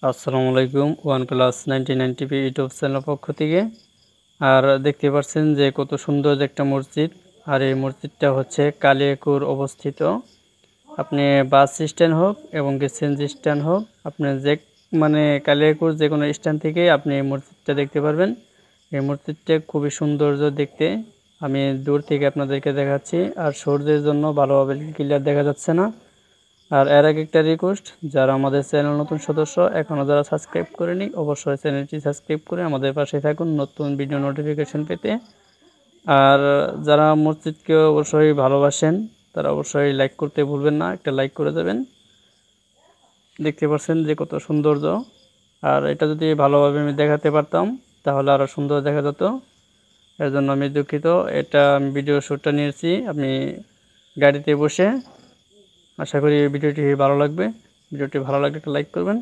আসসালামু আলাইকুম। OnePlus 99 TV YouTube channel পক্ষ থেকে। আর দেখতে পাচ্ছেন যে কত সুন্দর একটা মসজিদ। আর এই মসজিদটা হচ্ছে কালিয়াকৈর অবস্থিত। আপনি বাস স্ট্যান্ড হোক এবং সিএনজি স্ট্যান্ড হোক, আপনি যে কালিয়াকৈর যে কোনো স্ট্যান্ড থেকেই আপনি এই মসজিদটা দেখতে পারবেন। এই মসজিদটা খুবই সৌন্দর্য দেখতে। আমি দূর থেকে আপনাদেরকে দেখাচ্ছি, আর সূর্যের জন্য ভালোভাবে ক্লিয়ার দেখা যাচ্ছে না। আর এর আগে একটা রিকোয়েস্ট, যারা আমাদের চ্যানেল নতুন সদস্য এখনও যারা সাবস্ক্রাইব করেনি, অবশ্যই চ্যানেলটি সাবস্ক্রাইব করে আমাদের পাশে থাকুন নতুন ভিডিও নোটিফিকেশন পেতে। আর যারা মসজিদকে অবশ্যই ভালোবাসেন তারা অবশ্যই লাইক করতে ভুলবেন না, একটা লাইক করে দেবেন। দেখতে পাচ্ছেন যে কত সৌন্দর্য। আর এটা যদি ভালোভাবে আমি দেখাতে পারতাম তাহলে আরও সুন্দর দেখা যেত। এর জন্য আমি দুঃখিত। এটা আমি ভিডিও শ্যুটটা নিয়েছি আমি গাড়িতে বসে। আশা করি ভিডিওটি ভালো লাগবে। ভিডিওটি ভালো লাগলে একটা লাইক করবেন।